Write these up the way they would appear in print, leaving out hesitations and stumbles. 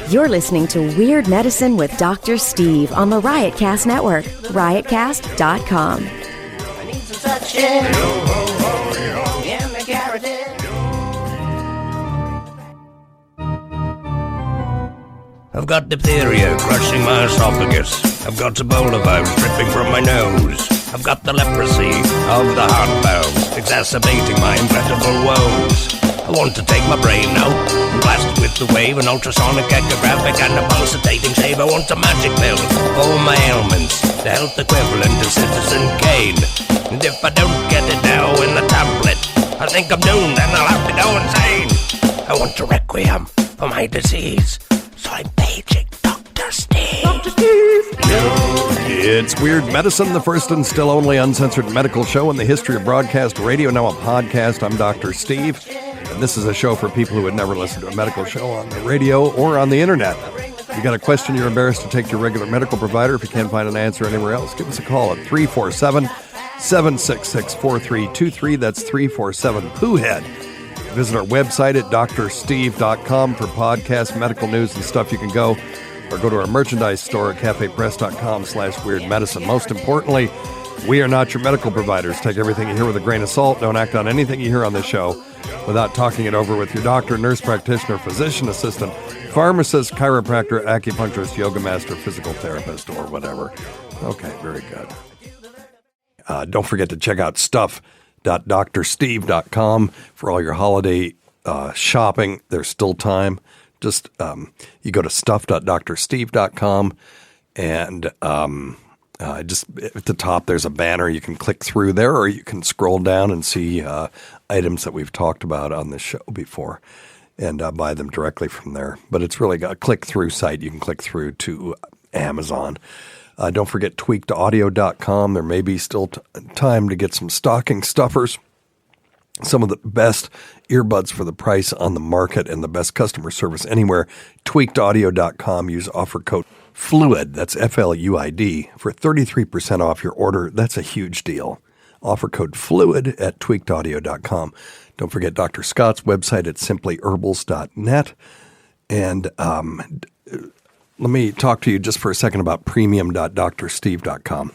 You're listening to Weird Medicine with Dr. Steve on the Riotcast Network, riotcast.com. I need some suction. In the carotid. I've got diphtheria crushing my esophagus. I've got Ebola virus dripping from my nose. I've got the leprosy of the heart valves, exacerbating my incredible woes. I want to take my brain out and blast it with the wave, an ultrasonic, echographic, and a pulsating shave. I want a magic pill for all my ailments, the health equivalent of Citizen Kane. And if I don't get it now in the tablet, I think I'm doomed and I'll have to go insane. I want a requiem for my disease, so I'm paging Dr. Steve. Dr. Steve! It's Weird Medicine, the first and still only uncensored medical show in the history of broadcast radio, now a podcast. I'm Dr. Steve. And this is a show for people who would never listen to a medical show on the radio or on the internet. If you got a question you're embarrassed to take to your regular medical provider, if you can't find an answer anywhere else, give us a call at 347-766-4323. That's 347-POOHEAD. Visit our website at drsteve.com for podcasts, medical news, and stuff. You can go or go to our merchandise store at cafepress.com/weirdmedicine. Most importantly, we are not your medical providers. Take everything you hear with a grain of salt. Don't act on anything you hear on this show without talking it over with your doctor, nurse practitioner, physician assistant, pharmacist, chiropractor, acupuncturist, yoga master, physical therapist, or whatever. Okay, very good. Don't forget to check out stuff.drsteve.com for all your holiday shopping. There's still time. Just you go to stuff.drsteve.com and just at the top there's a banner. You can click through there, or you can scroll down and see items that we've talked about on this show before and buy them directly from there. But it's really got a click-through site. You can click through to Amazon. Don't forget tweakedaudio.com. There may be still time to get some stocking stuffers. Some of the best earbuds for the price on the market and the best customer service anywhere. Tweakedaudio.com. Use offer code FLUID, that's FLUID, for 33% off your order. That's a huge deal. Offer code FLUID at tweakedaudio.com. Don't forget Dr. Scott's website at simplyherbals.net. And let me talk to you just for a second about premium.drsteve.com.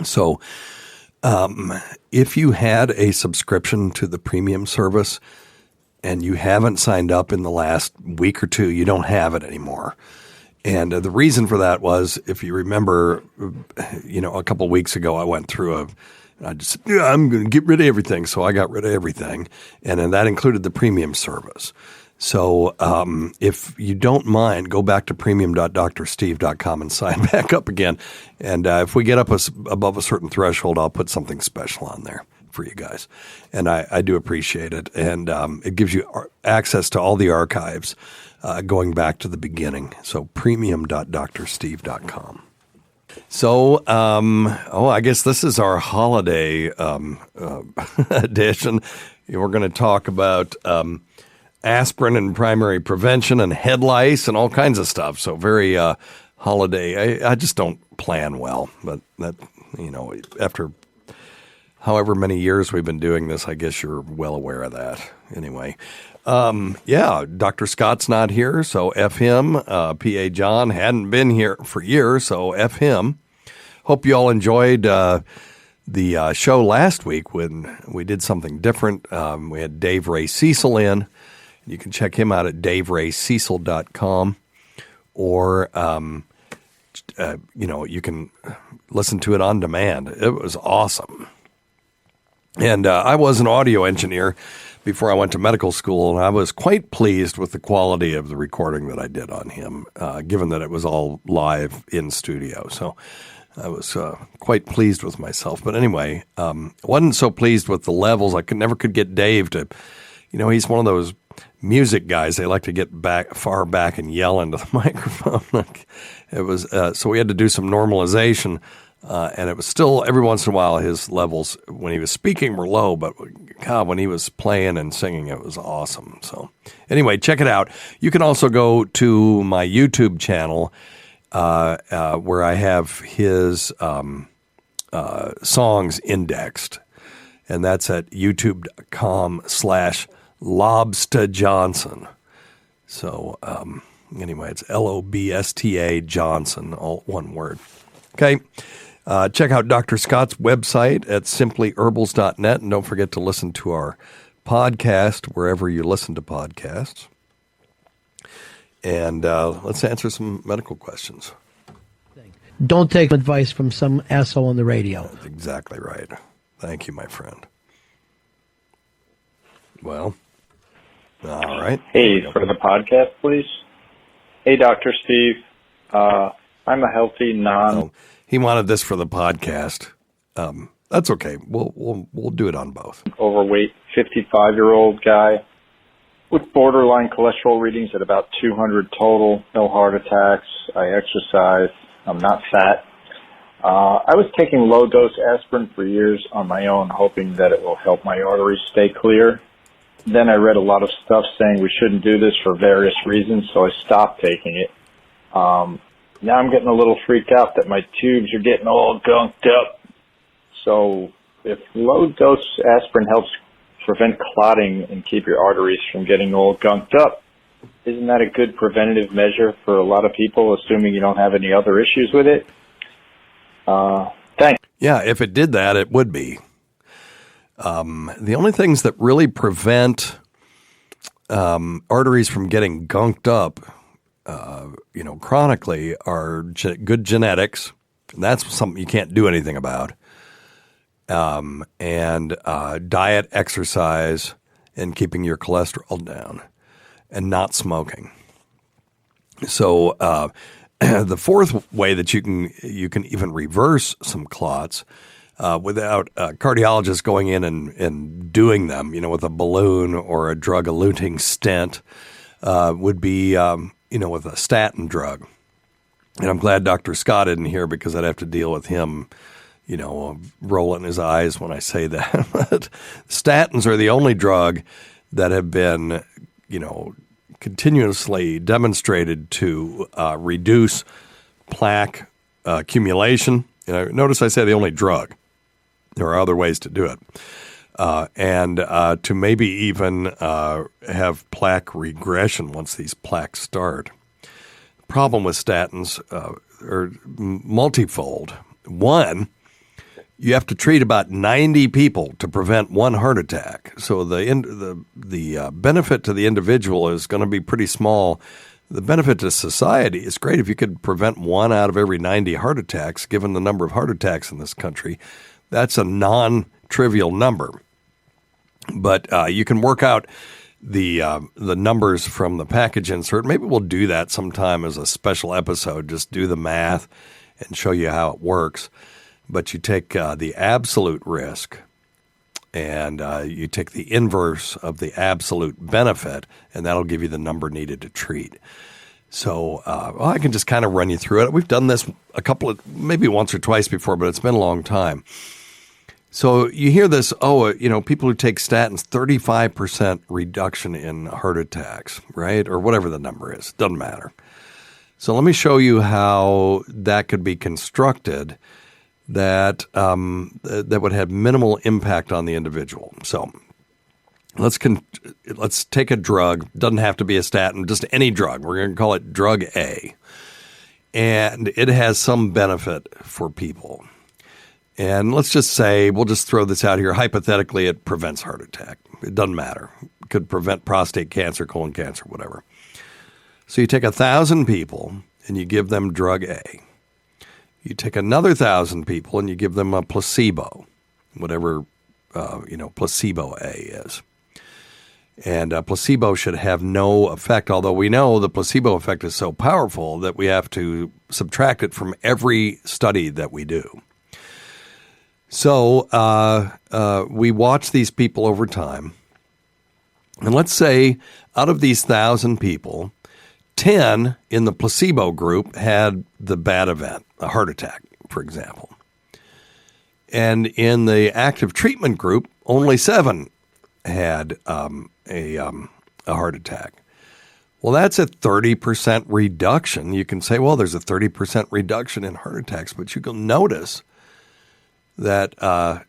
So if you had a subscription to the premium service and you haven't signed up in the last week or two, you don't have it anymore. And the reason for that was, if you remember, a couple of weeks ago, I went through I'm going to get rid of everything. So I got rid of everything. And then that included the premium service. So if you don't mind, go back to premium.drsteve.com and sign back up again. And if we get up above a certain threshold, I'll put something special on there for you guys. And I do appreciate it. And it gives you access to all the archives going back to the beginning. So premium.drsteve.com. So, I guess this is our holiday edition. We're going to talk about aspirin and primary prevention and head lice and all kinds of stuff. So very holiday. I just don't plan well, but that, after however many years we've been doing this, I guess you're well aware of that. Anyway, Dr. Scott's not here, so F him. P.A. John hadn't been here for years, so F him. Hope you all enjoyed the show last week when we did something different. We had Dave Ray Cecil in. You can check him out at daveraycecil.com, or, you can listen to it on demand. It was awesome. And I was an audio engineer before I went to medical school, and I was quite pleased with the quality of the recording that I did on him, given that it was all live in studio. So I was quite pleased with myself. But anyway, wasn't so pleased with the levels. I never could get Dave to, he's one of those music guys. They like to get far back and yell into the microphone. It was so we had to do some normalization. And it was still, every once in a while, his levels, when he was speaking, were low, but God, when he was playing and singing, it was awesome. So anyway, check it out. You can also go to my YouTube channel, where I have his songs indexed, and that's at youtube.com/LobsterJohnson. So Anyway, it's Lobsta Johnson, all one word. Okay. Check out Dr. Scott's website at simplyherbals.net, and don't forget to listen to our podcast wherever you listen to podcasts. And let's answer some medical questions. Don't take advice from some asshole on the radio. That's exactly right. Thank you, my friend. Well, all right. Hey, for the podcast, please. Hey, Dr. Steve. I'm a healthy He wanted this for the podcast. That's okay. We'll do it on both. Overweight 55-year-old guy with borderline cholesterol readings at about 200 total, no heart attacks. I exercise. I'm not fat. I was taking low-dose aspirin for years on my own, hoping that it will help my arteries stay clear. Then I read a lot of stuff saying we shouldn't do this for various reasons, so I stopped taking it. Now I'm getting a little freaked out that my tubes are getting all gunked up. So if low-dose aspirin helps prevent clotting and keep your arteries from getting all gunked up, isn't that a good preventative measure for a lot of people, assuming you don't have any other issues with it? Thanks. Yeah, if it did that, it would be. The only things that really prevent arteries from getting gunked up, chronically are good genetics. And that's something you can't do anything about. And diet, exercise, and keeping your cholesterol down, and not smoking. So the fourth way that you can even reverse some clots without a cardiologist going in and doing them, with a balloon or a drug-eluting stent, would be with a statin drug. And I'm glad Dr. Scott isn't here, because I'd have to deal with him rolling his eyes when I say that. But statins are the only drug that have been, continuously demonstrated to reduce plaque accumulation. Notice I say the only drug. There are other ways to do it. And to maybe even have plaque regression once these plaques start. The problem with statins are multifold. One, you have to treat about 90 people to prevent one heart attack. So the benefit to the individual is going to be pretty small. The benefit to society is great if you could prevent 1 out of every 90 heart attacks, given the number of heart attacks in this country. That's a non-trivial number. But you can work out the numbers from the package insert. Maybe we'll do that sometime as a special episode, just do the math and show you how it works. But you take the absolute risk and you take the inverse of the absolute benefit, and that'll give you the number needed to treat. So I can just kind of run you through it. We've done this maybe once or twice before, but it's been a long time. So you hear this, people who take statins, 35% reduction in heart attacks, right? Or whatever the number is. Doesn't matter. So let me show you how that could be constructed that would have minimal impact on the individual. So let's take a drug. Doesn't have to be a statin, just any drug. We're going to call it drug A. And it has some benefit for people. And let's just say, we'll just throw this out here. Hypothetically, it prevents heart attack. It doesn't matter. It could prevent prostate cancer, colon cancer, whatever. So you take 1,000 people and you give them drug A. You take another 1,000 people and you give them a placebo, whatever, placebo A is. And placebo should have no effect, although we know the placebo effect is so powerful that we have to subtract it from every study that we do. So we watch these people over time. And let's say out of these 1,000 people, 10 in the placebo group had the bad event, a heart attack, for example. And in the active treatment group, only 7 had a heart attack. Well, that's a 30% reduction. You can say, well, there's a 30% reduction in heart attacks, but you can notice that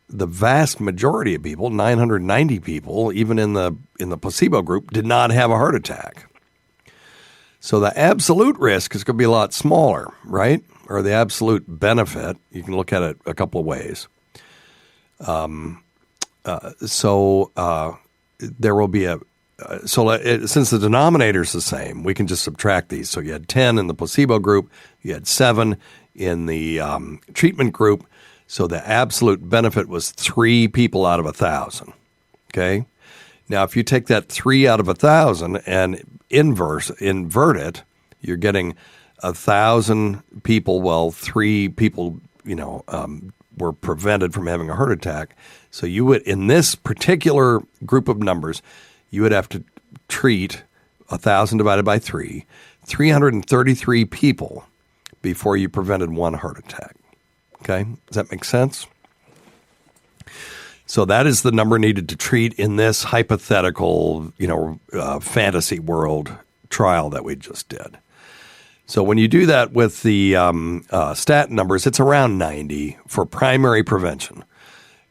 the vast majority of people, 990 people, even in the placebo group, did not have a heart attack. So the absolute risk is going to be a lot smaller, right? Or the absolute benefit. You can look at it a couple of ways. There will be since the denominator is the same, we can just subtract these. So you had 10 in the placebo group, you had 7 in the treatment group. So the absolute benefit was 3 people out of 1,000. Okay. Now, if you take that 3 out of 1,000 and invert it, you're getting 1,000 people. Well, 3 people, were prevented from having a heart attack. So you would, in this particular group of numbers, you would have to treat 1,000 divided by 3, 333 people before you prevented 1 heart attack. Okay, does that make sense? So that is the number needed to treat in this hypothetical, fantasy world trial that we just did. So when you do that with the statin numbers, it's around 90 for primary prevention.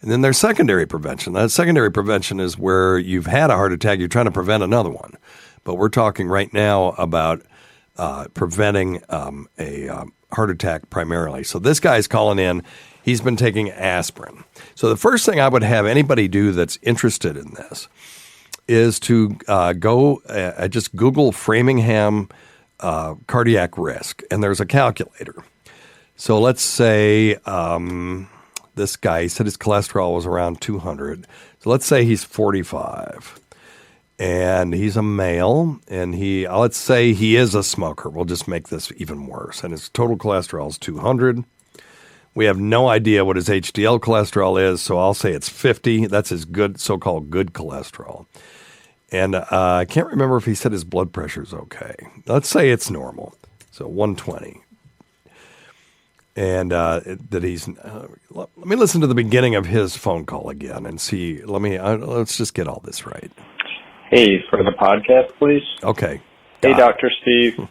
And then there's secondary prevention. That secondary prevention is where you've had a heart attack, you're trying to prevent another one. But we're talking right now about preventing a heart attack primarily. So this guy's calling in. He's been taking aspirin. So the first thing I would have anybody do that's interested in this is to go just Google Framingham cardiac risk, and there's a calculator. So let's say this guy, he said his cholesterol was around 200. So let's say he's 45, and he's a male, and let's say he is a smoker. We'll just make this even worse. And his total cholesterol is 200. We have no idea what his HDL cholesterol is, so I'll say it's 50. That's his good, so-called good cholesterol. And I can't remember if he said his blood pressure is okay. Let's say it's normal, so 120. And that he's. Let me listen to the beginning of his phone call again and see. Let's just get all this right. Hey, for the podcast, please. Okay. Hey, Dr. Steve.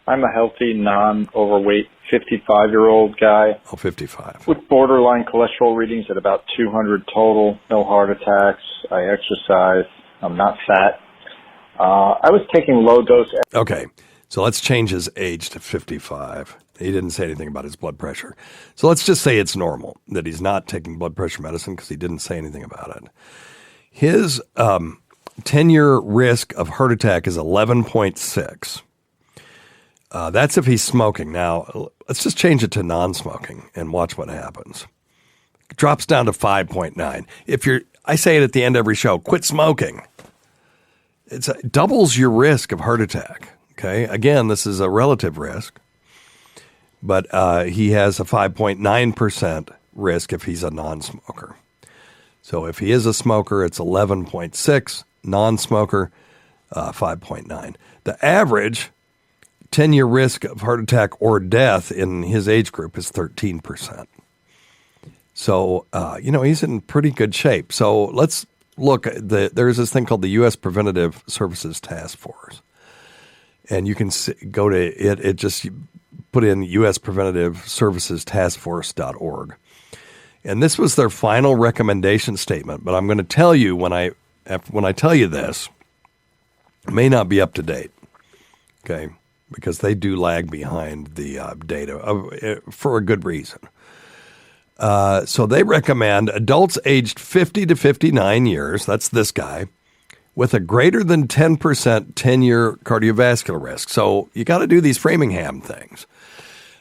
I'm a healthy, non-overweight 55-year-old guy. Oh, 55. With borderline cholesterol readings at about 200 total, no heart attacks. I exercise. I'm not fat. I was taking low dose. Okay, so let's change his age to 55. He didn't say anything about his blood pressure. So let's just say it's normal, that he's not taking blood pressure medicine because he didn't say anything about it. His 10-year risk of heart attack is 11.6. That's if he's smoking. Now, let's just change it to non-smoking and watch what happens. It drops down to 5.9. I say it at the end of every show, quit smoking. It doubles your risk of heart attack. Okay. Again, this is a relative risk, but he has a 5.9% risk if he's a non-smoker. So if he is a smoker, it's 11.6. Non-smoker, 5.9. The average 10-year risk of heart attack or death in his age group is 13%. So, he's in pretty good shape. So let's look. There's this thing called the U.S. Preventative Services Task Force. And you can go to it. It just put in U.S. Preventative Services Task Force.org. And this was their final recommendation statement. But I'm going to tell you when I tell you this, it may not be up to date. Okay. Because they do lag behind the data for a good reason. So they recommend adults aged 50 to 59 years, that's this guy, with a greater than 10% 10-year cardiovascular risk. So you got to do these Framingham things.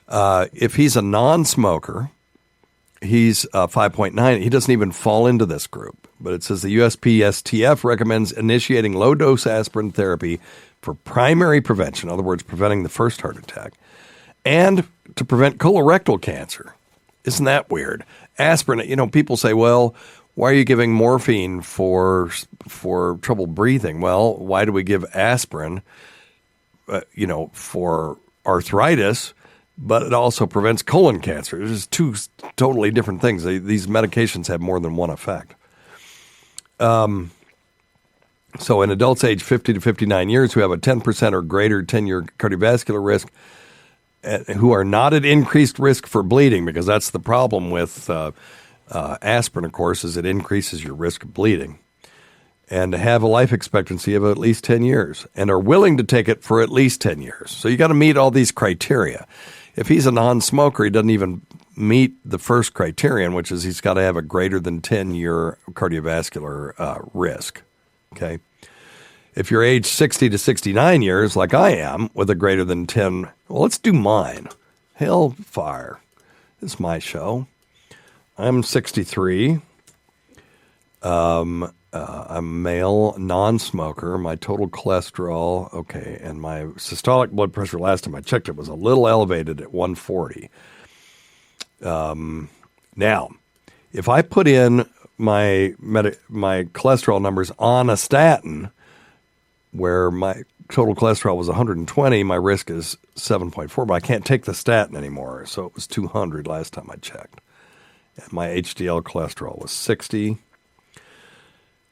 If he's a non-smoker, he's 5.9. He doesn't even fall into this group. But it says the USPSTF recommends initiating low-dose aspirin therapy for primary prevention, in other words, preventing the first heart attack, and to prevent colorectal cancer. Isn't that weird? Aspirin, people say, well, why are you giving morphine for trouble breathing? Well, why do we give aspirin, for arthritis, but it also prevents colon cancer? There's two totally different things. These medications have more than one effect. So in adults aged 50 to 59 years who have a 10% or greater 10-year cardiovascular risk, who are not at increased risk for bleeding, because that's the problem with aspirin, of course, is it increases your risk of bleeding. and have a life expectancy of at least 10 years and are willing to take it for at least 10 years. So you got to meet all these criteria. If he's a non-smoker, he doesn't even meet the first criterion, which is he's got to have a greater than 10-year cardiovascular risk. Okay. If you're age 60 to 69 years, like I am, with a greater than 10, well, let's do mine. Hellfire. It's my show. I'm 63. I'm male, non-smoker. My total cholesterol, okay, and my systolic blood pressure last time I checked it was a little elevated at 140. Now, if I put in my cholesterol numbers on a statin, where my total cholesterol was 120, my risk is 7.4, but I can't take the statin anymore, so it was 200 last time I checked. And my HDL cholesterol was 60.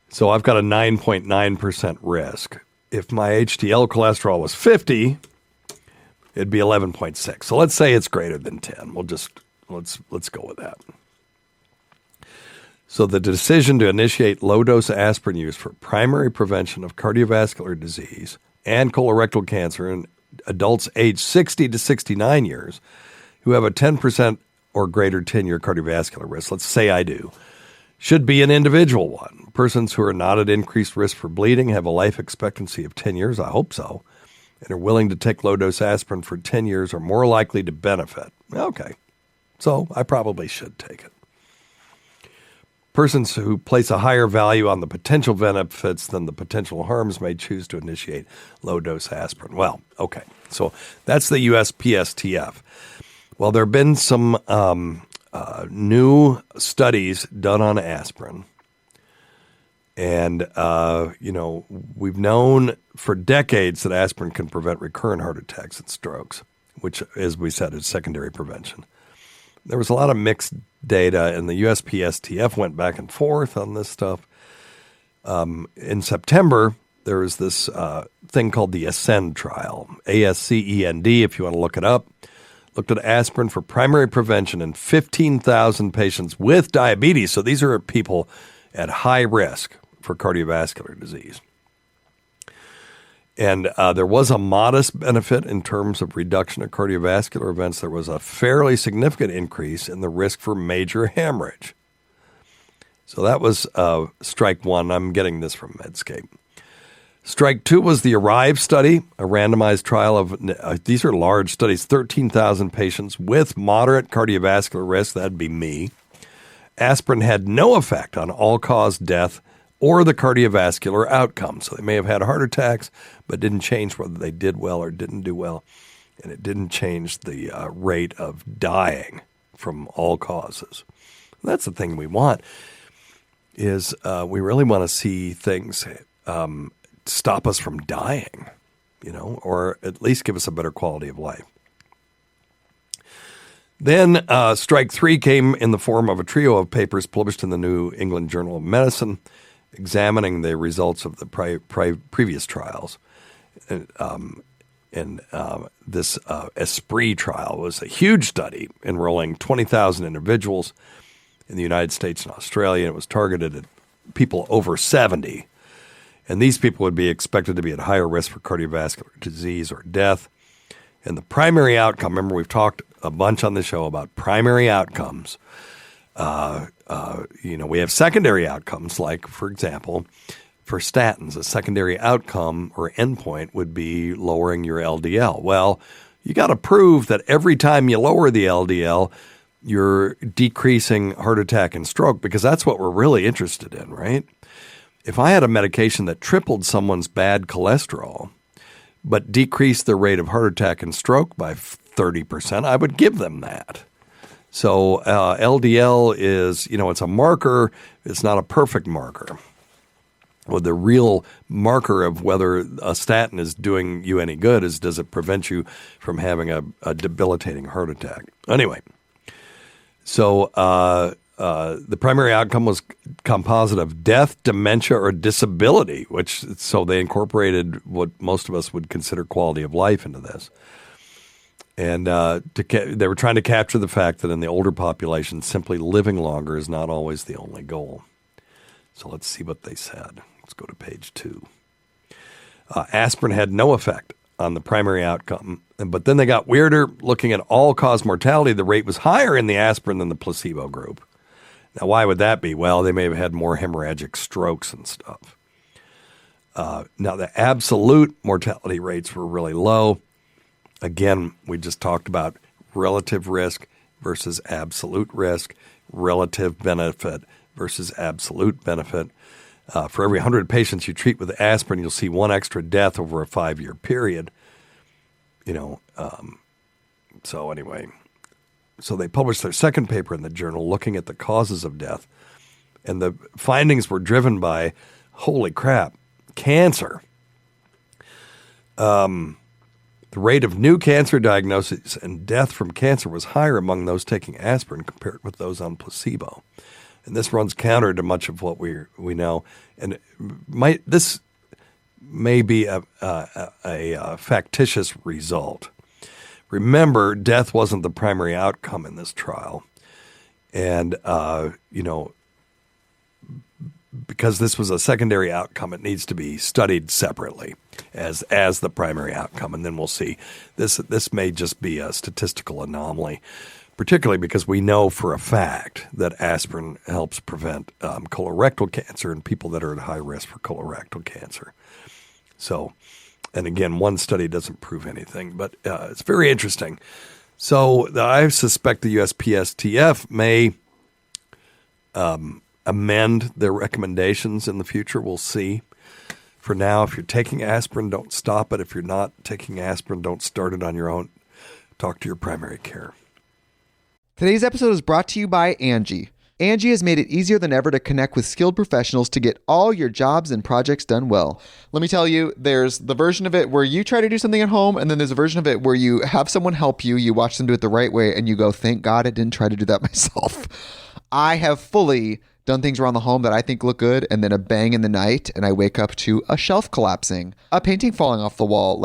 So I've got a 9.9% risk. If my HDL cholesterol was 50, it'd be 11.6. So let's say it's greater than 10. We'll just let's go with that. So the decision to initiate low-dose aspirin use for primary prevention of cardiovascular disease and colorectal cancer in adults aged 60 to 69 years who have a 10% or greater 10-year cardiovascular risk, let's say I do, should be an individual one. Persons who are not at increased risk for bleeding have a life expectancy of 10 years, I hope so, and are willing to take low-dose aspirin for 10 years are more likely to benefit. Okay, so I probably should take it. Persons who place a higher value on the potential benefits than the potential harms may choose to initiate low-dose aspirin. Well, okay, so that's the USPSTF. Well, there have been some new studies done on aspirin. And, we've known for decades that aspirin can prevent recurrent heart attacks and strokes, which, as we said, is secondary prevention. There was a lot of mixed data, and the USPSTF went back and forth on this stuff. In September, there was this thing called the ASCEND trial, ASCEND, if you want to look it up. Looked at aspirin for primary prevention in 15,000 patients with diabetes. So these are people at high risk for cardiovascular disease. And there was a modest benefit in terms of reduction of cardiovascular events. There was a fairly significant increase in the risk for major hemorrhage. So that was strike one. I'm getting this from Medscape. Strike two was the ARRIVE study, a randomized trial of, these are large studies, 13,000 patients with moderate cardiovascular risk. That'd be me. Aspirin had no effect on all-cause death or the cardiovascular outcome. So they may have had heart attacks, but didn't change whether they did well or didn't do well. And it didn't change the rate of dying from all causes. That's the thing we want, is we really want to see things stop us from dying, or at least give us a better quality of life. Then strike three came in the form of a trio of papers published in the New England Journal of Medicine, examining the results of the previous trials. And this Esprit trial was a huge study enrolling 20,000 individuals in the United States and Australia. It was targeted at people over 70. And these people would be expected to be at higher risk for cardiovascular disease or death. And the primary outcome, remember we've talked a bunch on the show about primary outcomes. We have secondary outcomes, like, for example, for statins, a secondary outcome or endpoint would be lowering your LDL. Well, you got to prove that every time you lower the LDL, you're decreasing heart attack and stroke, because that's what we're really interested in, right? If I had a medication that tripled someone's bad cholesterol but decreased their rate of heart attack and stroke by 30%, I would give them that. So LDL is, it's a marker. It's not a perfect marker. Well, the real marker of whether a statin is doing you any good is, does it prevent you from having a debilitating heart attack? Anyway, so the primary outcome was composite of death, dementia, or disability, so they incorporated what most of us would consider quality of life into this. And they were trying to capture the fact that in the older population, simply living longer is not always the only goal. So let's see what they said. Let's go to page 2. Aspirin had no effect on the primary outcome, but then they got weirder. Looking at all-cause mortality, the rate was higher in the aspirin than the placebo group. Now, why would that be? Well, they may have had more hemorrhagic strokes and stuff. Now, the absolute mortality rates were really low. Again, we just talked about relative risk versus absolute risk, relative benefit versus absolute benefit. For every 100 patients you treat with aspirin, you'll see one extra death over a 5-year period. So anyway, so they published their second paper in the journal looking at the causes of death. And the findings were driven by, holy crap, cancer. The rate of new cancer diagnoses and death from cancer was higher among those taking aspirin compared with those on placebo. And this runs counter to much of what we know. And this may be a factitious result. Remember, death wasn't the primary outcome in this trial. And, because this was a secondary outcome, it needs to be studied separately as the primary outcome. And then we'll see. This may just be a statistical anomaly, particularly because we know for a fact that aspirin helps prevent colorectal cancer in people that are at high risk for colorectal cancer. So, and again, one study doesn't prove anything, but it's very interesting. So I suspect the USPSTF may amend their recommendations in the future. We'll see. For now, if you're taking aspirin, don't stop it. If you're not taking aspirin, don't start it on your own. Talk to your primary care. Today's episode is brought to you by Angie. Angie has made it easier than ever to connect with skilled professionals to get all your jobs and projects done well. Let me tell you, there's the version of it where you try to do something at home, and then there's a version of it where you have someone help you, you watch them do it the right way, and you go, thank God I didn't try to do that myself. I have fully done things around the home that I think look good, and then a bang in the night, and I wake up to a shelf collapsing, a painting falling off the wall.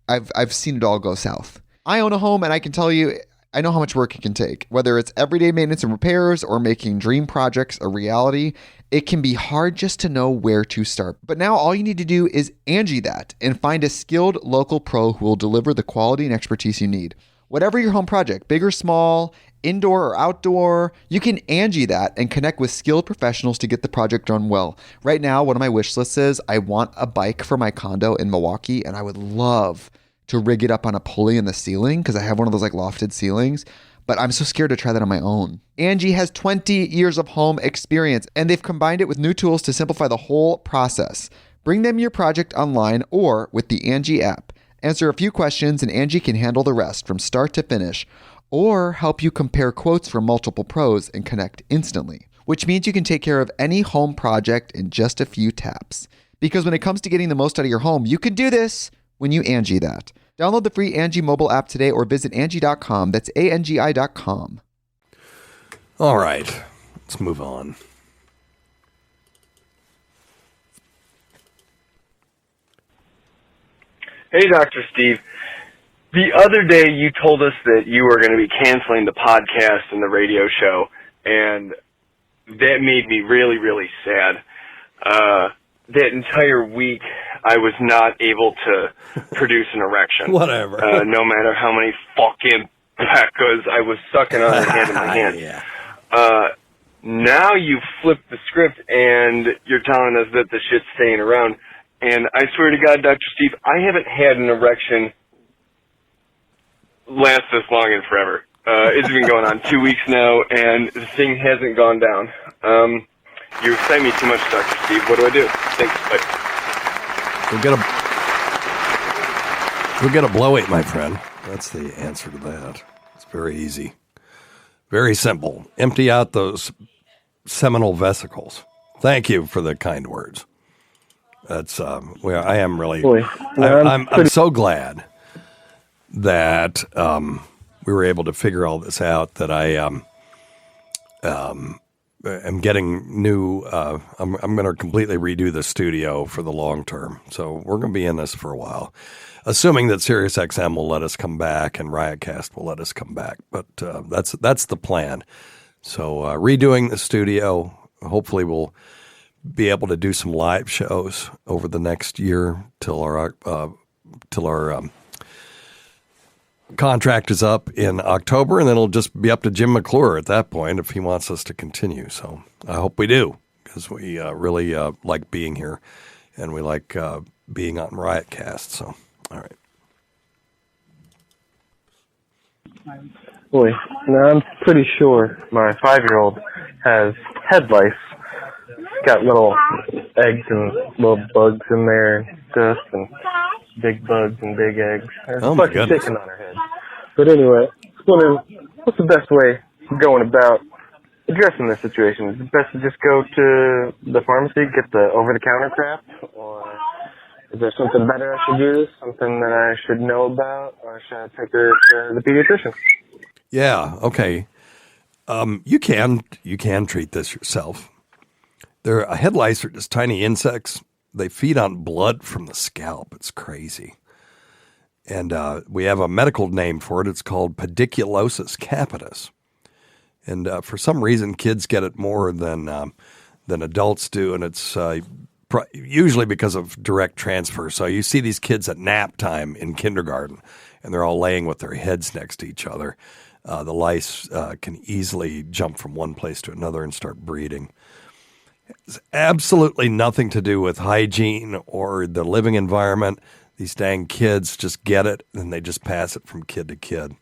I've seen it all go south. I own a home, and I can tell you, I know how much work it can take. Whether it's everyday maintenance and repairs or making dream projects a reality, it can be hard just to know where to start. But now all you need to do is Angie that and find a skilled local pro who will deliver the quality and expertise you need. Whatever your home project, big or small, indoor or outdoor, you can Angie that and connect with skilled professionals to get the project done well. Right now, one of my wish lists is I want a bike for my condo in Milwaukee, and I would love to rig it up on a pulley in the ceiling because I have one of those lofted ceilings, but I'm so scared to try that on my own. Angie has 20 years of home experience, and they've combined it with new tools to simplify the whole process. Bring them your project online or with the Angie app. Answer a few questions and Angie can handle the rest from start to finish, or help you compare quotes from multiple pros and connect instantly, which means you can take care of any home project in just a few taps. Because when it comes to getting the most out of your home, you can do this when you Angie that. Download the free Angie mobile app today or visit Angie.com. That's ANGI.com. All right, let's move on. Hey, Dr. Steve. The other day you told us that you were going to be canceling the podcast and the radio show, and that made me really, really sad. That entire week I was not able to produce an erection. Whatever. No matter how many fucking pecas I was sucking on the hand in my hand. Yeah. Now you flipped the script and you're telling us that the shit's staying around. And I swear to God, Dr. Steve, I haven't had an erection last this long in forever. It's been going on 2 weeks now, and the thing hasn't gone down. You excite me too much, Dr. Steve. What do I do? Thanks. Bye. We'll get a blow-eight, my friend. That's the answer to that. It's very easy. Very simple. Empty out those seminal vesicles. Thank you for the kind words. That's I am really. I'm so glad that we were able to figure all this out. That I am getting new. I'm going to completely redo the studio for the long term. So we're going to be in this for a while, assuming that SiriusXM will let us come back and Riotcast will let us come back. But that's the plan. So redoing the studio hopefully will be able to do some live shows over the next year till our contract is up in October, and then it'll just be up to Jim McClure at that point if he wants us to continue. So I hope we do, because we really like being here, and we like being on Riotcast. So, all right. Boy, now I'm pretty sure my 5-year-old has head lice. Got little eggs and little bugs in there, and dust, and big bugs and big eggs. There's a bunch of chicken on her head. But anyway, I was wondering, what's the best way of going about addressing this situation? Is it best to just go to the pharmacy, get the over-the-counter crap, or is there something better I should use, something that I should know about, or should I take her to the pediatrician? Yeah, okay. You can treat this yourself. Head lice are just tiny insects. They feed on blood from the scalp. It's crazy. And we have a medical name for it. It's called pediculosis capitis. And for some reason, kids get it more than adults do, and it's usually because of direct transfer. So you see these kids at nap time in kindergarten, and they're all laying with their heads next to each other. The lice can easily jump from one place to another and start breeding. It's absolutely nothing to do with hygiene or the living environment. These dang kids just get it, and they just pass it from kid to kid.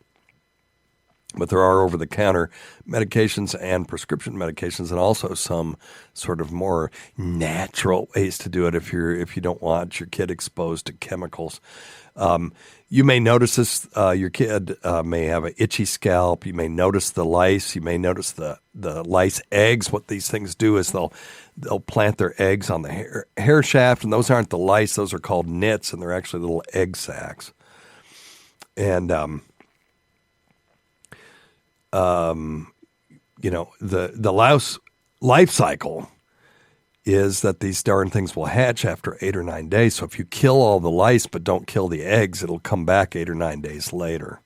But there are over-the-counter medications and prescription medications, and also some sort of more natural ways to do it if you don't want your kid exposed to chemicals. You may notice this. Your kid may have an itchy scalp. You may notice the lice. You may notice the lice eggs. What these things do is they'll plant their eggs on the hair shaft, and those aren't the lice. Those are called nits, and they're actually little egg sacs. And the louse life cycle is that these darn things will hatch after 8 or 9 days. So if you kill all the lice but don't kill the eggs, it'll come back 8 or 9 days later.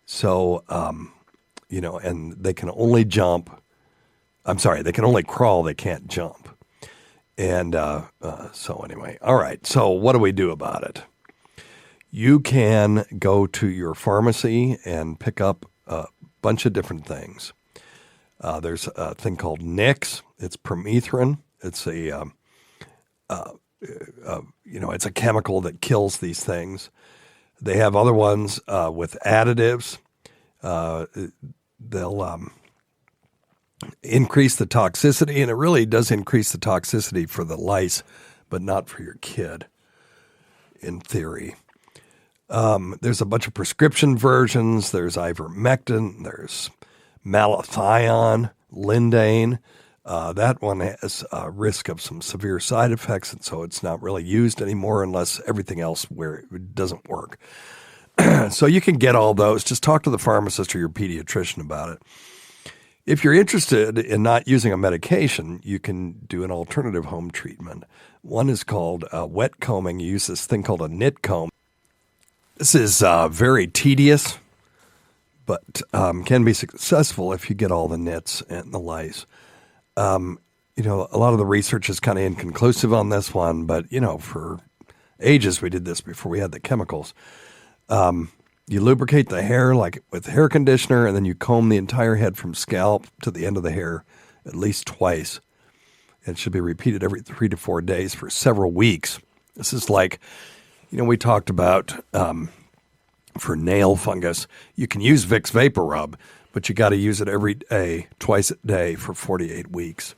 So, and they can only jump. They can only crawl. They can't jump. And so anyway, all right. So what do we do about it? You can go to your pharmacy and pick up a bunch of different things. There's a thing called Nix. It's permethrin. It's it's a chemical that kills these things. They have other ones with additives. They'll increase the toxicity, and it really does increase the toxicity for the lice, but not for your kid, in theory. There's a bunch of prescription versions. There's ivermectin. There's malathion, lindane. That one has a risk of some severe side effects, and so it's not really used anymore unless everything else where it doesn't work. So you can get all those. Just talk to the pharmacist or your pediatrician about it. If you're interested in not using a medication, you can do an alternative home treatment. One is called wet combing. You use this thing called a nit comb. This is very tedious, but can be successful if you get all the nits and the lice. A lot of the research is kind of inconclusive on this one, but, for ages we did this before we had the chemicals. You lubricate the hair like with hair conditioner, and then you comb the entire head from scalp to the end of the hair at least twice. It should be repeated every 3 to 4 days for several weeks. This is like, we talked about for nail fungus, you can use Vicks Vapor Rub, but you got to use it every day, twice a day for 48 weeks.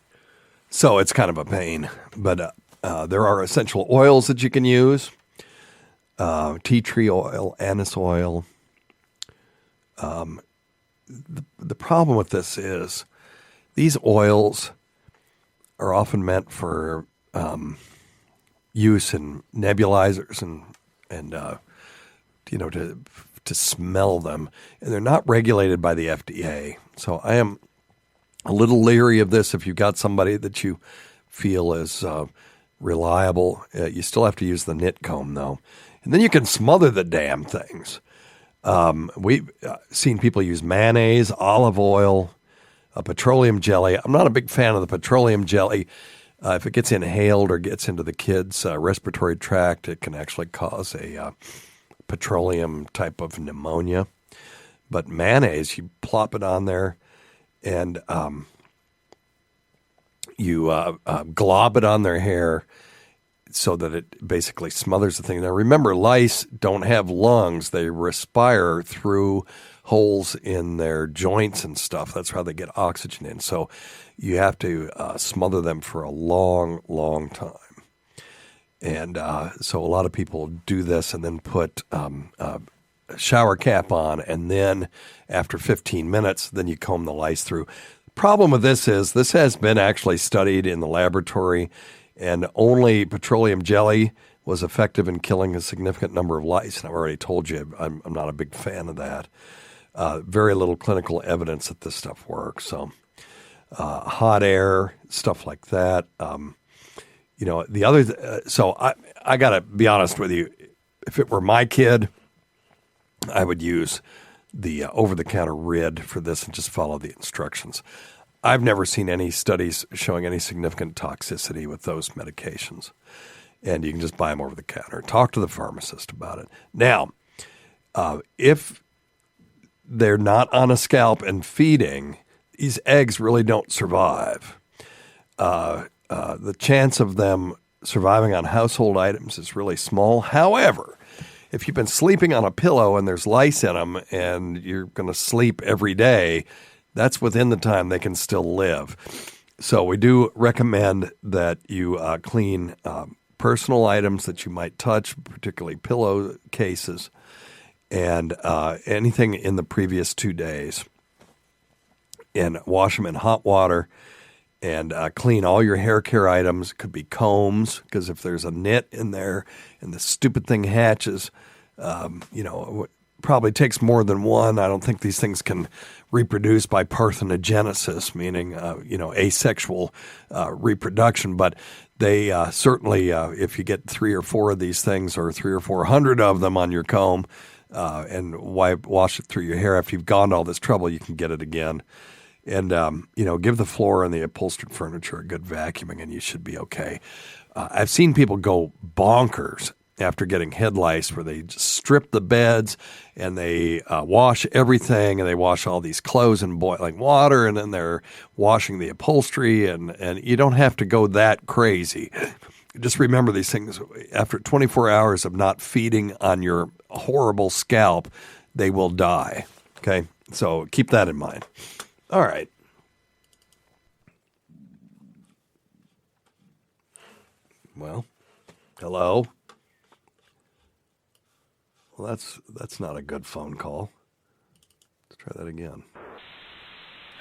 So it's kind of a pain. But there are essential oils that you can use. Tea tree oil, anise oil. The problem with this is these oils are often meant for use in nebulizers and to smell them, and they're not regulated by the FDA. So I am a little leery of this. If you've got somebody that you feel is reliable, you still have to use the nit comb though. And then you can smother the damn things. We've seen people use mayonnaise, olive oil, petroleum jelly. I'm not a big fan of the petroleum jelly. If it gets inhaled or gets into the kid's respiratory tract, it can actually cause a petroleum type of pneumonia. But mayonnaise, you plop it on there and you glob it on their hair so that it basically smothers the thing. Now, remember, lice don't have lungs. They respire through holes in their joints and stuff. That's how they get oxygen in. So you have to smother them for a long, long time. And so a lot of people do this and then put a shower cap on, and then after 15 minutes, then you comb the lice through. Problem with this is this has been actually studied in the laboratory, and only petroleum jelly was effective in killing a significant number of lice. And I've already told you I'm not a big fan of that. Very little clinical evidence that this stuff works. So hot air, stuff like that. The other. So I got to be honest with you. If it were my kid, I would use the over-the-counter Rid for this and just follow the instructions. I've never seen any studies showing any significant toxicity with those medications. And you can just buy them over the counter. Talk to the pharmacist about it. Now, if they're not on a scalp and feeding, these eggs really don't survive. The chance of them surviving on household items is really small. However, if you've been sleeping on a pillow and there's lice in them and you're going to sleep every day, that's within the time they can still live. So we do recommend that you clean personal items that you might touch, particularly pillow cases, and anything in the previous 2 days. And wash them in hot water and clean all your hair care items. It could be combs, because if there's a nit in there and the stupid thing hatches, probably takes more than one. I don't think these things can reproduce by parthenogenesis, meaning, asexual reproduction. But they certainly, if you get 3 or 4 of these things or 300 or 400 of them on your comb and wash it through your hair after you've gone to all this trouble, you can get it again. And, give the floor and the upholstered furniture a good vacuuming and you should be okay. I've seen people go bonkers after getting head lice where they just strip the beds and they wash everything and they wash all these clothes in boiling water and then they're washing the upholstery and you don't have to go that crazy. Just remember these things. After 24 hours of not feeding on your horrible scalp, they will die. Okay? So keep that in mind. All right. Well, hello. Well, that's not a good phone call. Let's try that again.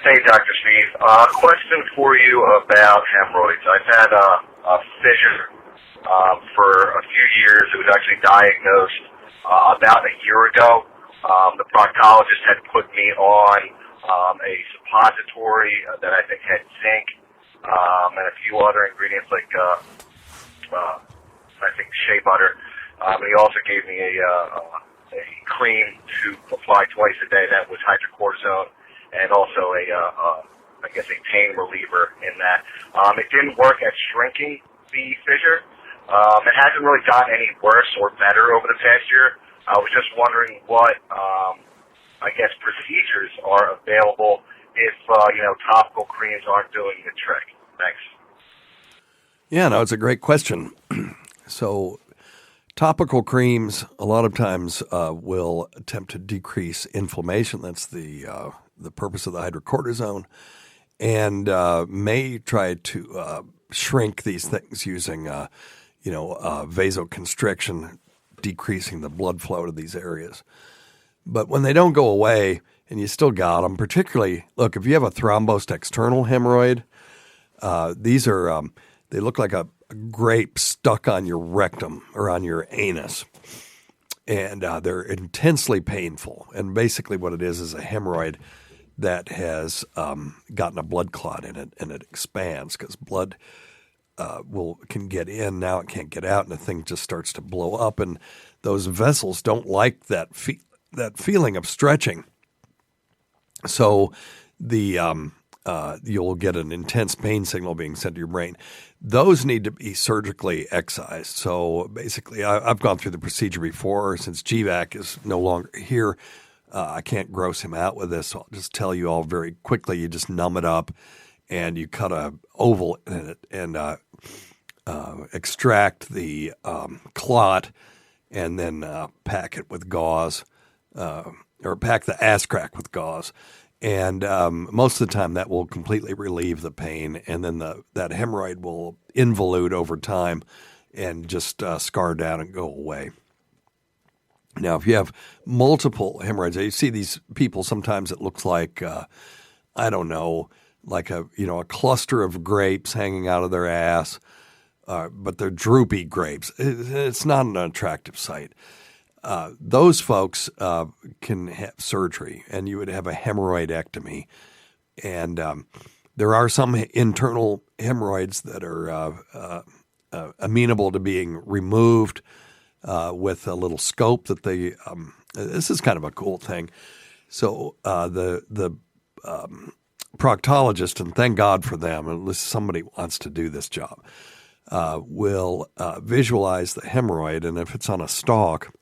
Hey, Dr. Steve. Question for you about hemorrhoids. I've had a fissure for a few years. It was actually diagnosed about a year ago. The proctologist had put me on a suppository that I think had zinc and a few other ingredients like I think shea butter. He also gave me a cream to apply twice a day. That was hydrocortisone, and also a pain reliever in that. It didn't work at shrinking the fissure. It hasn't really gotten any worse or better over the past year. I was just wondering what, procedures are available if, topical creams aren't doing the trick. Thanks. Yeah, no, it's a great question. So topical creams a lot of times will attempt to decrease inflammation. That's the purpose of the hydrocortisone, and may try to shrink these things using vasoconstriction, decreasing the blood flow to these areas. But when they don't go away and you still got them, particularly, look, if you have a thrombosed external hemorrhoid, these are they look like a grape stuck on your rectum or on your anus. And they're intensely painful. And basically what it is a hemorrhoid that has gotten a blood clot in it, and it expands because blood can get in. Now it can't get out, and the thing just starts to blow up. And those vessels don't like that feeling of stretching. So the you'll get an intense pain signal being sent to your brain. Those need to be surgically excised. So basically, I've gone through the procedure before. Since GVAC is no longer here, I can't gross him out with this. So I'll just tell you all very quickly. You just numb it up, and you cut a oval in it and extract the clot, and then pack it with gauze, or pack the ass crack with gauze. And most of the time that will completely relieve the pain, and then that hemorrhoid will involute over time and just scar down and go away. Now, if you have multiple hemorrhoids, you see these people sometimes it looks like, I don't know, like a cluster of grapes hanging out of their ass, but they're droopy grapes. It's not an attractive sight. Those folks can have surgery, and you would have a hemorrhoidectomy. And there are some internal hemorrhoids that are amenable to being removed with a little scope that they this is kind of a cool thing. So the proctologist, and thank God for them, unless somebody wants to do this job, will visualize the hemorrhoid, and if it's on a stalk,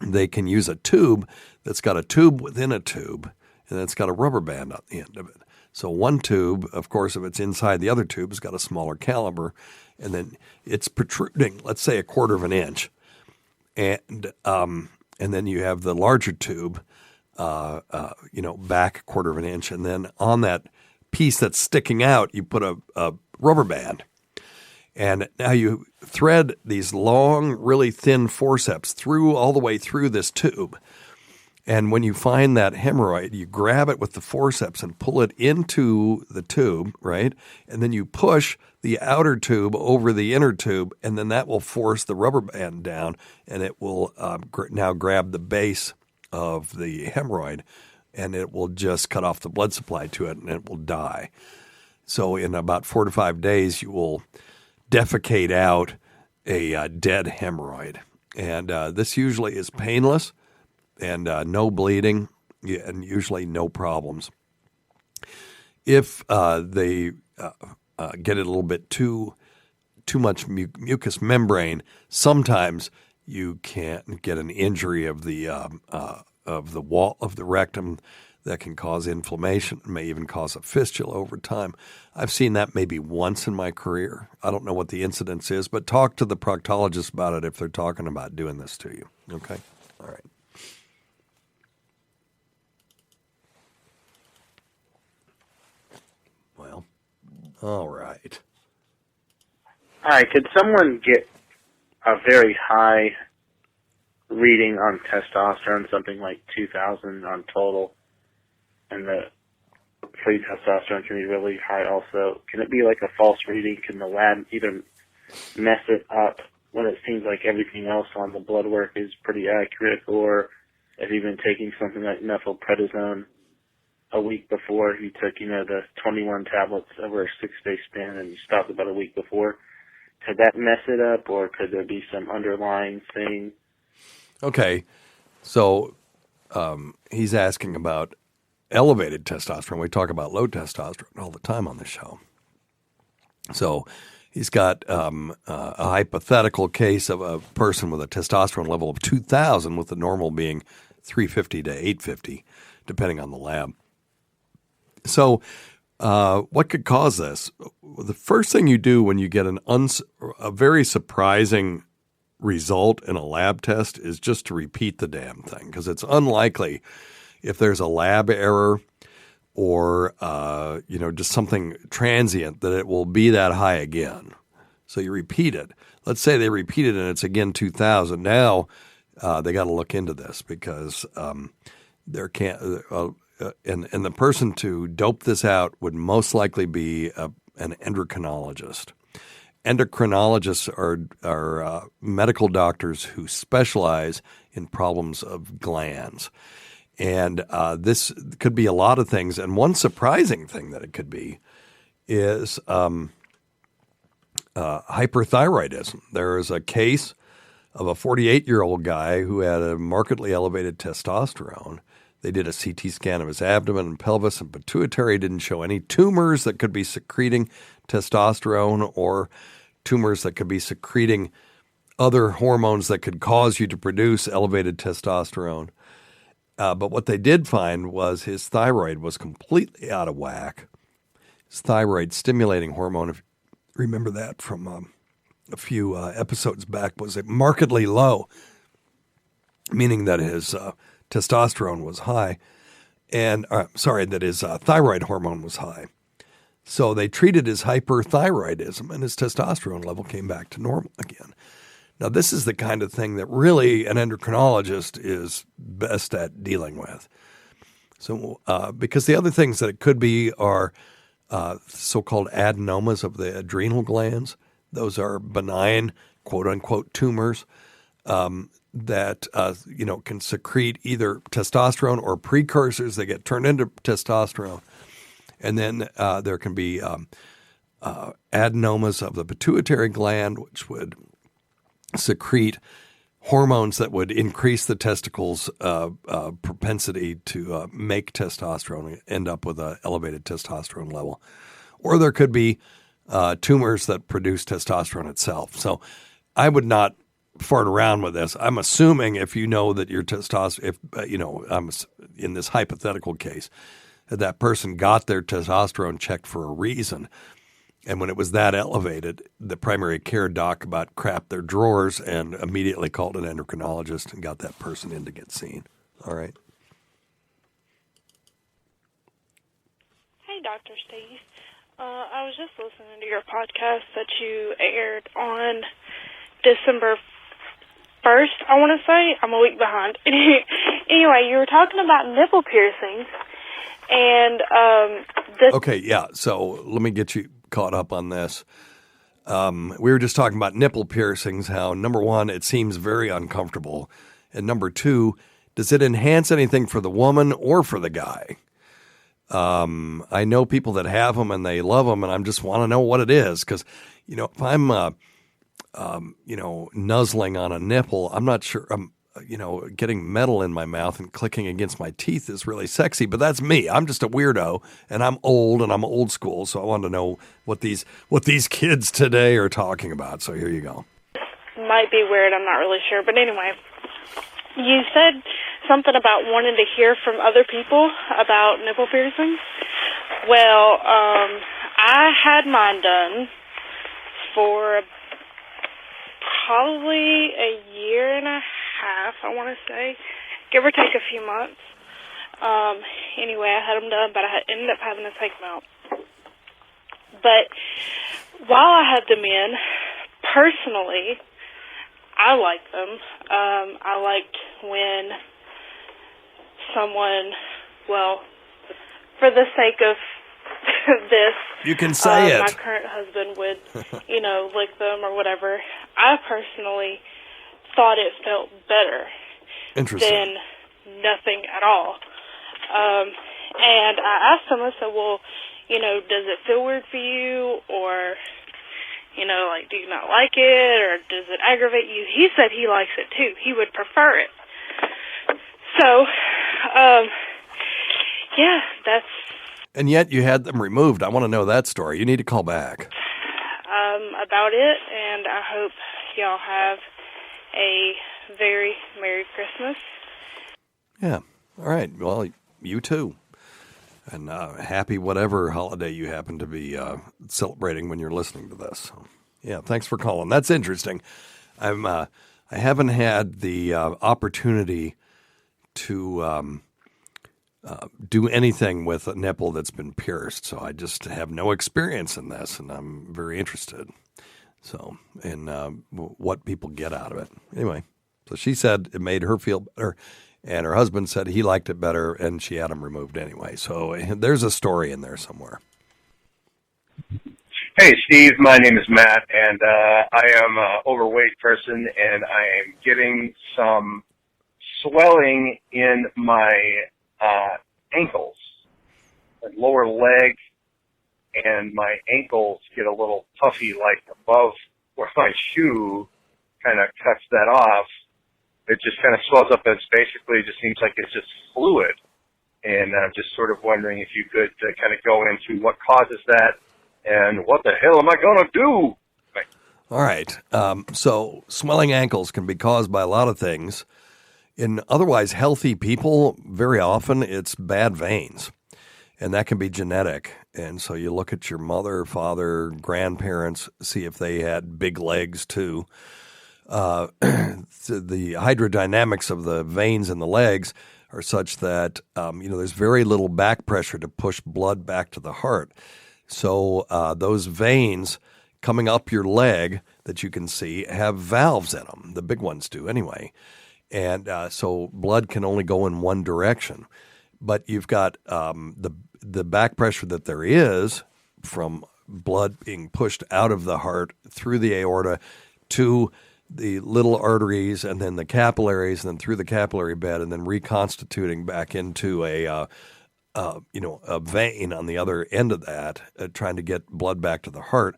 they can use a tube that's got a tube within a tube, and it's got a rubber band on the end of it. So one tube, of course, if it's inside the other tube, has got a smaller caliber, and then it's protruding, let's say, a quarter of an inch. And then you have the larger tube, back a quarter of an inch, and then on that piece that's sticking out, you put a rubber band. And now you thread these long, really thin forceps all the way through this tube. And when you find that hemorrhoid, you grab it with the forceps and pull it into the tube, right? And then you push the outer tube over the inner tube, and then that will force the rubber band down, and it will now grab the base of the hemorrhoid, and it will just cut off the blood supply to it, and it will die. So in about 4 to 5 days, you will defecate out a dead hemorrhoid. And this usually is painless and no bleeding and usually no problems. If they get it a little bit too much mucous membrane, sometimes you can get an injury of the wall of the rectum that can cause inflammation, may even cause a fistula over time. I've seen that maybe once in my career. I don't know what the incidence is, but talk to the proctologist about it if they're talking about doing this to you. Okay? All right. Well, all right. Hi, could someone get a very high reading on testosterone, something like 2,000 on total, and the free testosterone can be really high also? Can it be like a false reading? Can the lab either mess it up when it seems like everything else on the blood work is pretty accurate, or if you've been taking something like methylprednisone a week before, you took, the 21 tablets over a 6-day span and you stopped about a week before, could that mess it up, or could there be some underlying thing? Okay, so he's asking about elevated testosterone. We talk about low testosterone all the time on the show. So he's got a hypothetical case of a person with a testosterone level of 2,000 with the normal being 350 to 850, depending on the lab. So what could cause this? The first thing you do when you get a very surprising result in a lab test is just to repeat the damn thing, because it's unlikely, if there's a lab error or just something transient, that it will be that high again. So you repeat it. Let's say they repeat it and it's again 2,000. Now they got to look into this, because there can't and the person to dope this out would most likely be an endocrinologist. Endocrinologists are medical doctors who specialize in problems of glands. And this could be a lot of things. And one surprising thing that it could be is hyperthyroidism. There is a case of a 48-year-old guy who had a markedly elevated testosterone They did a CT scan of his abdomen and pelvis and pituitary. Didn't show any tumors that could be secreting testosterone or tumors that could be secreting other hormones that could cause you to produce elevated testosterone. But what they did find was his thyroid was completely out of whack. His thyroid stimulating hormone, if you remember that from a few episodes back, was markedly low, meaning that his testosterone was high, and that his thyroid hormone was high. So they treated his hyperthyroidism, and his testosterone level came back to normal again. Now, this is the kind of thing that really an endocrinologist is best at dealing with. So, because the other things that it could be are so-called adenomas of the adrenal glands. Those are benign, quote-unquote, tumors that can secrete either testosterone or precursors that get turned into testosterone. And then there can be adenomas of the pituitary gland, which would secrete hormones that would increase the testicles' propensity to make testosterone, end up with an elevated testosterone level. Or there could be tumors that produce testosterone itself. So I would not fart around with this. I'm assuming if you know that your testosterone, I'm in this hypothetical case, that person got their testosterone checked for a reason. And when it was that elevated, the primary care doc about crapped their drawers and immediately called an endocrinologist and got that person in to get seen. All right. Hey, Dr. Steve. I was just listening to your podcast that you aired on December 1st, I want to say. I'm a week behind. Anyway, you were talking about nipple piercings. And Okay, yeah. So let me get you caught up on this. We were just talking about nipple piercings, how, number one, it seems very uncomfortable. And number two, does it enhance anything for the woman or for the guy? I know people that have them and they love them, and I just want to know what it is. Because, if I'm, nuzzling on a nipple, I'm not sure getting metal in my mouth and clicking against my teeth is really sexy, but that's me. I'm just a weirdo, and I'm old, and I'm old school, so I wanted to know what these kids today are talking about. So here you go. Might be weird. I'm not really sure. But anyway, you said something about wanting to hear from other people about nipple piercings. Well, I had mine done for probably a year and a half, I want to say, give or take a few months. Anyway, I had them done, but I ended up having to take them out. But while I had them in, personally, I liked them. I liked when someone, for the sake of this, you can say my current husband would, lick them or whatever. I personally thought it felt better than nothing at all. And I asked him, I said, well, does it feel weird for you, or, do you not like it, or does it aggravate you? He said he likes it too. He would prefer it. So, that's... And yet you had them removed. I want to know that story. You need to call back. About it, and I hope y'all have a very Merry Christmas. Yeah. All right. Well, you too. And happy whatever holiday you happen to be celebrating when you're listening to this. So, yeah, thanks for calling. That's interesting. I haven't had the opportunity to do anything with a nipple that's been pierced, so I just have no experience in this, and I'm very interested. So, in what people get out of it. Anyway, so she said it made her feel better, and her husband said he liked it better, and she had them removed anyway. So there's a story in there somewhere. Hey, Steve. My name is Matt, and I am an overweight person, and I am getting some swelling in my ankles, and lower leg, and my ankles get a little puffy, like above where my shoe kind of cuts that off. It just kind of swells up, and it's basically just seems like it's just fluid. And I'm just sort of wondering if you could kind of go into what causes that and what the hell am I going to do? All right. So swelling ankles can be caused by a lot of things. In otherwise healthy people, very often it's bad veins, and that can be genetic. And so you look at your mother, father, grandparents, see if they had big legs too. The hydrodynamics of the veins in the legs are such that, there's very little back pressure to push blood back to the heart. So those veins coming up your leg that you can see have valves in them. The big ones do anyway. And so blood can only go in one direction. But you've got the back pressure that there is from blood being pushed out of the heart through the aorta to the little arteries and then the capillaries and then through the capillary bed and then reconstituting back into a vein on the other end of that, trying to get blood back to the heart.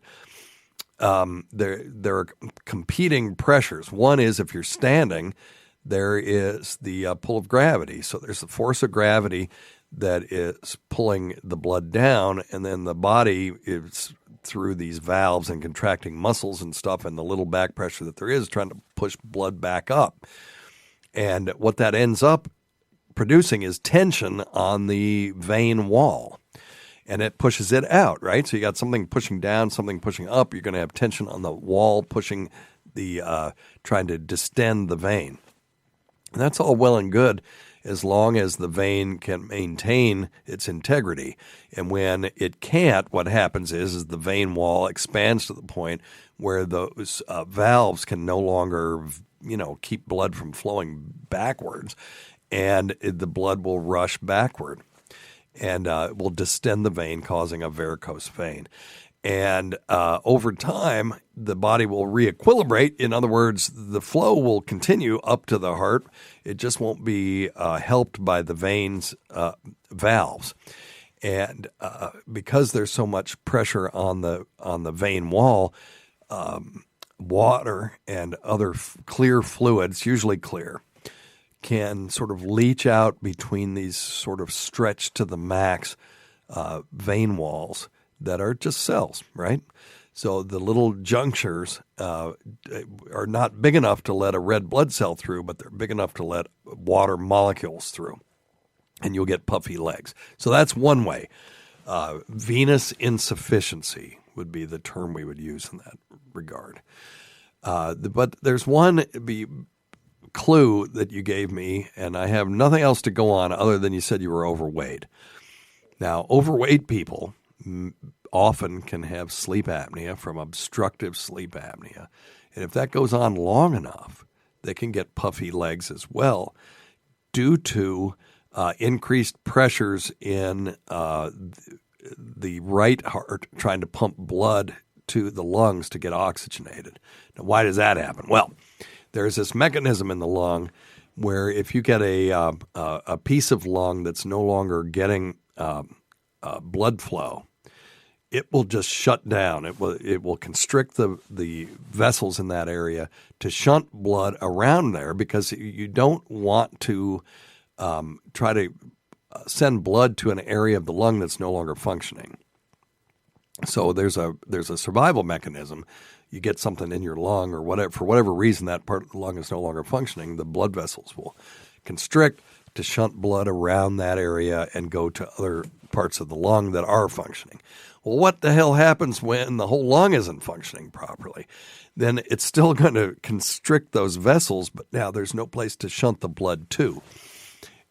There are competing pressures. One is if you're standing, there is the pull of gravity. So there's the force of gravity that is pulling the blood down, and then the body is through these valves and contracting muscles and stuff, and the little back pressure that there is trying to push blood back up. And what that ends up producing is tension on the vein wall, and it pushes it out, right? So you got something pushing down, something pushing up. You're going to have tension on the wall pushing the trying to distend the vein. And that's all well and good as long as the vein can maintain its integrity. And when it can't, what happens is the vein wall expands to the point where those valves can no longer, keep blood from flowing backwards, and the blood will rush backward and will distend the vein, causing a varicose vein. And over time, the body will re-equilibrate. In other words, the flow will continue up to the heart. It just won't be helped by the veins' valves. And because there's so much pressure on the vein wall, water and other clear fluids, usually clear, can sort of leach out between these sort of stretched to the max vein walls that are just cells, right? So the little junctures are not big enough to let a red blood cell through, but they're big enough to let water molecules through, and you'll get puffy legs. So that's one way. Venous insufficiency would be the term we would use in that regard. But there's one clue that you gave me, and I have nothing else to go on other than you said you were overweight. Now, overweight people often can have sleep apnea from obstructive sleep apnea. And if that goes on long enough, they can get puffy legs as well due to increased pressures in the right heart trying to pump blood to the lungs to get oxygenated. Now, why does that happen? Well, there's this mechanism in the lung where if you get a piece of lung that's no longer getting blood flow, it will just shut down. It will constrict the vessels in that area to shunt blood around there because you don't want to try to send blood to an area of the lung that's no longer functioning. So there's a survival mechanism. You get something in your lung or whatever, for whatever reason that part of the lung is no longer functioning, the blood vessels will constrict to shunt blood around that area and go to other parts of the lung that are functioning. Well, what the hell happens when the whole lung isn't functioning properly? Then it's still going to constrict those vessels, but now there's no place to shunt the blood to.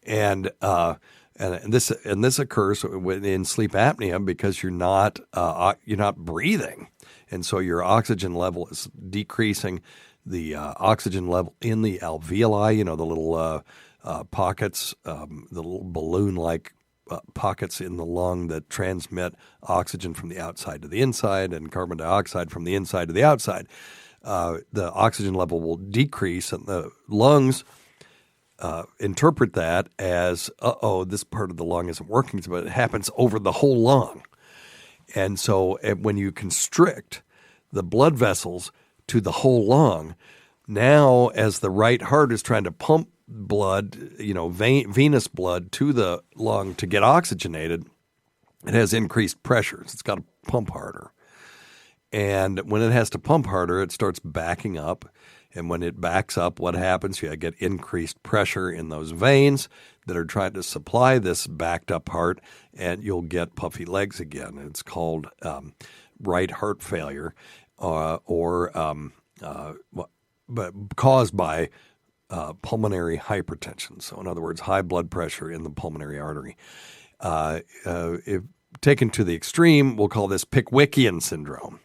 And this occurs in sleep apnea because you're not breathing, and so your oxygen level is decreasing. The oxygen level in the alveoli, the little pockets, the little balloon-like pockets in the lung that transmit oxygen from the outside to the inside and carbon dioxide from the inside to the outside. The oxygen level will decrease, and the lungs interpret that as, this part of the lung isn't working, but it happens over the whole lung. And so when you constrict the blood vessels to the whole lung, now as the right heart is trying to pump blood, venous blood to the lung to get oxygenated, it has increased pressures. It's got to pump harder. And when it has to pump harder, it starts backing up. And when it backs up, what happens? You get increased pressure in those veins that are trying to supply this backed up heart, and you'll get puffy legs again. It's called right heart failure, but caused by pulmonary hypertension. So, in other words, high blood pressure in the pulmonary artery. If taken to the extreme, we'll call this Pickwickian syndrome.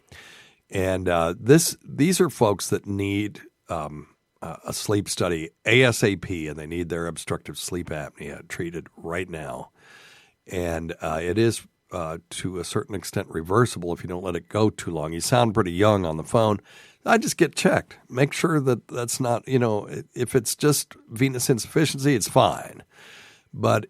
And these are folks that need a sleep study ASAP, and they need their obstructive sleep apnea treated right now. And it is, to a certain extent, reversible if you don't let it go too long. You sound pretty young on the phone. I just get checked. Make sure that that's not, if it's just venous insufficiency, it's fine. But,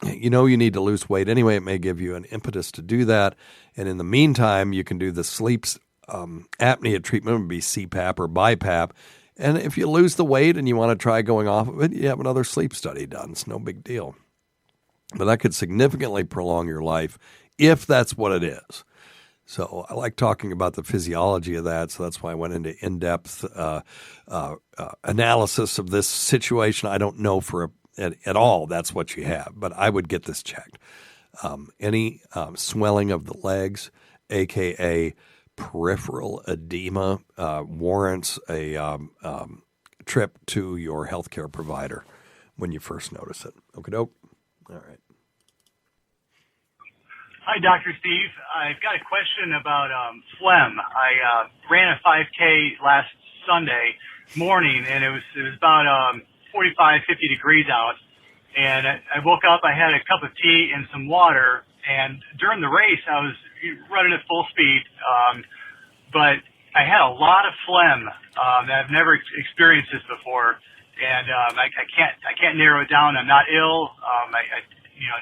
you need to lose weight anyway. It may give you an impetus to do that. And in the meantime, you can do the sleep apnea treatment, would be CPAP or BiPAP. And if you lose the weight and you want to try going off of it, you have another sleep study done. It's no big deal. But that could significantly prolong your life if that's what it is. So I like talking about the physiology of that. So that's why I went into in-depth analysis of this situation. I don't know at all that's what you have, but I would get this checked. Any swelling of the legs, a.k.a. peripheral edema, warrants a trip to your healthcare provider when you first notice it. Okie doke. All right. Hi, Dr. Steve. I've got a question about phlegm. I ran a 5K last Sunday morning, and it was about 45, 50 degrees out. And I woke up, I had a cup of tea and some water, and during the race, I was running at full speed, but I had a lot of phlegm. I've never experienced this before, and I can't narrow it down. I'm not ill.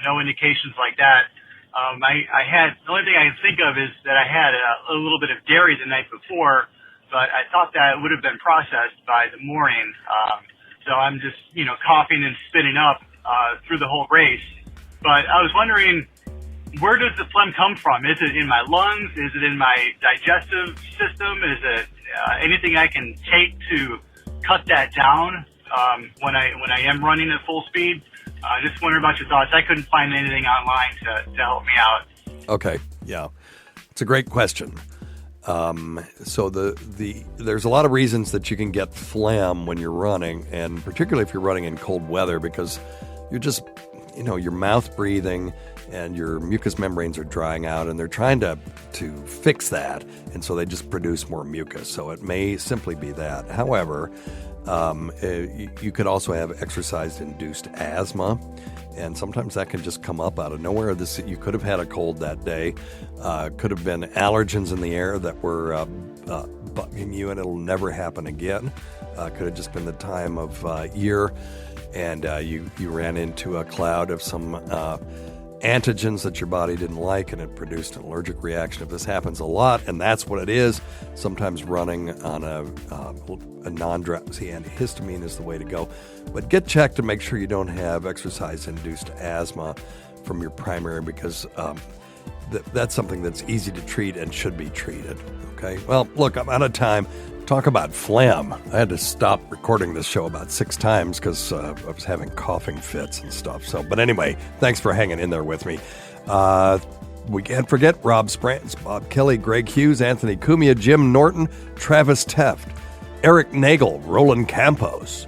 No indications like that. The only thing I can think of is that I had a little bit of dairy the night before, but I thought that would have been processed by the morning. So I'm just, coughing and spitting up through the whole race. But I was wondering, where does the phlegm come from? Is it in my lungs? Is it in my digestive system? Is it anything I can take to cut that down when I am running at full speed? Just wondering about your thoughts. I couldn't find anything online to help me out. Okay, yeah. It's a great question. So there's a lot of reasons that you can get phlegm when you're running, and particularly if you're running in cold weather, because you're just, your mouth breathing and your mucous membranes are drying out, and they're trying to fix that, and so they just produce more mucus. So it may simply be that. However, you could also have exercise-induced asthma, and sometimes that can just come up out of nowhere. You could have had a cold that day, could have been allergens in the air that were bugging you, and it'll never happen again. Could have just been the time of year, and you ran into a cloud of some antigens that your body didn't like, and it produced an allergic reaction. If this happens a lot, and that's what it is, sometimes running on a non-drowsy antihistamine is the way to go. But get checked to make sure you don't have exercise-induced asthma from your primary, because that's something that's easy to treat and should be treated. Okay? Well, look, I'm out of time. Talk about phlegm. I had to stop recording this show about 6 times because I was having coughing fits and stuff. But anyway, thanks for hanging in there with me. We can't forget Rob Sprance, Bob Kelly, Greg Hughes, Anthony Cumia, Jim Norton, Travis Teft, Eric Nagel, Roland Campos,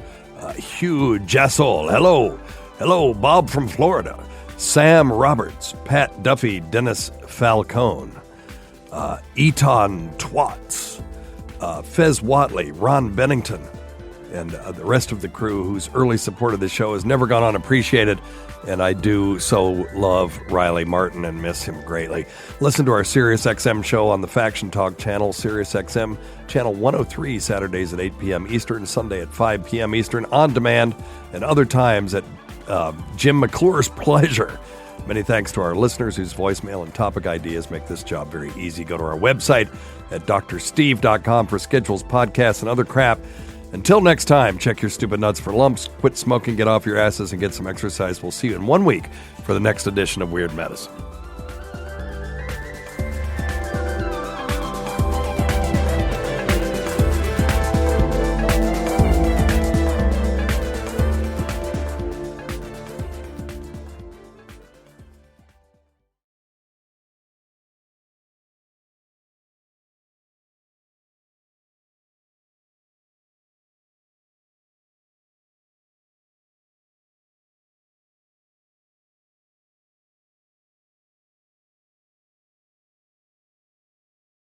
Hugh Jassol. Hello, Bob from Florida, Sam Roberts, Pat Duffy, Dennis Falcone, Eton Twats, Fez Watley, Ron Bennington, and the rest of the crew whose early support of the show has never gone unappreciated. And I do so love Riley Martin and miss him greatly. Listen to our SiriusXM show on the Faction Talk channel, SiriusXM channel 103, Saturdays at 8 p.m. Eastern, Sunday at 5 p.m. Eastern, on demand, and other times at Jim McClure's pleasure. Many thanks to our listeners whose voicemail and topic ideas make this job very easy. Go to our website at drsteve.com for schedules, podcasts, and other crap. Until next time, check your stupid nuts for lumps, quit smoking, get off your asses, and get some exercise. We'll see you in 1 week for the next edition of Weird Medicine.